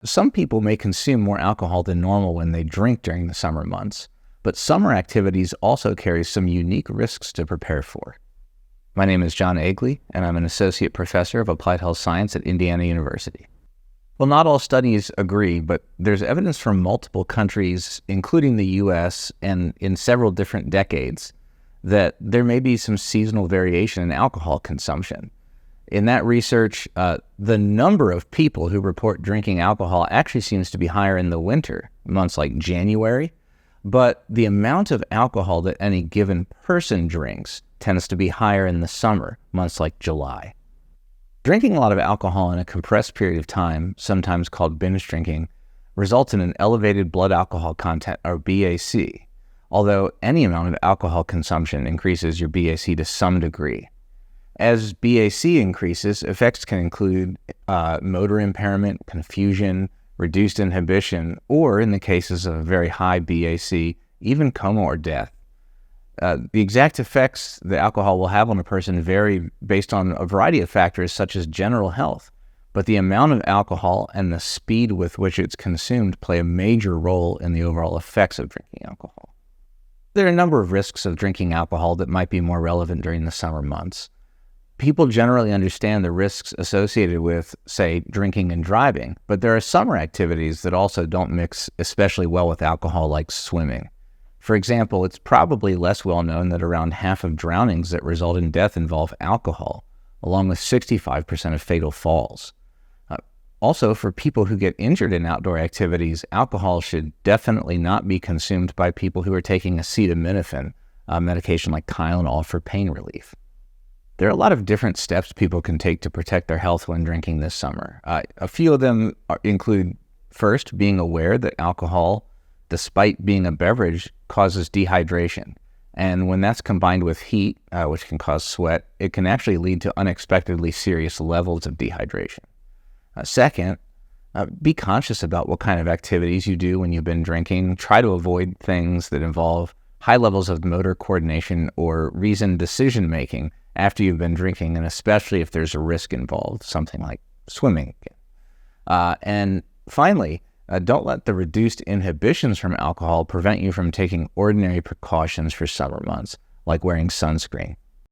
Some people may consume more alcohol than normal when they drink during the summer months, but summer activities also carry some unique risks to prepare for. My name is Jon Agley, and I'm an associate professor of applied health science at Indiana University. Well, not all studies agree, but there's evidence from multiple countries, including the U.S., and in several different decades, that there may be some seasonal variation in alcohol consumption. In that research, the number of people who report drinking alcohol actually seems to be higher in the winter, months like January, but the amount of alcohol that any given person drinks tends to be higher in the summer, months like July. Drinking a lot of alcohol in a compressed period of time, sometimes called binge drinking, results in an elevated blood alcohol content, or BAC, although any amount of alcohol consumption increases your BAC to some degree. As BAC increases, effects can include motor impairment, confusion, reduced inhibition, or in the cases of very high BAC, even coma or death. The exact effects that alcohol will have on a person vary based on a variety of factors such as general health, but the amount of alcohol and the speed with which it's consumed play a major role in the overall effects of drinking alcohol. There are a number of risks of drinking alcohol that might be more relevant during the summer months. People generally understand the risks associated with, say, drinking and driving, but there are summer activities that also don't mix especially well with alcohol, like swimming. For example, it's probably less well known that around half of drownings that result in death involve alcohol, along with 65% of fatal falls. Also, for people who get injured in outdoor activities, alcohol should definitely not be consumed by people who are taking acetaminophen, a medication like Tylenol for pain relief. There are a lot of different steps people can take to protect their health when drinking this summer. A few of them include, first, being aware that alcohol, despite being a beverage, causes dehydration. And when that's combined with heat, which can cause sweat, it can actually lead to unexpectedly serious levels of dehydration. Second, be conscious about what kind of activities you do when you've been drinking. Try to avoid things that involve high levels of motor coordination or reasoned decision-making after you've been drinking, and especially if there's a risk involved, something like swimming. And finally, don't let the reduced inhibitions from alcohol prevent you from taking ordinary precautions for summer months, like wearing sunscreen.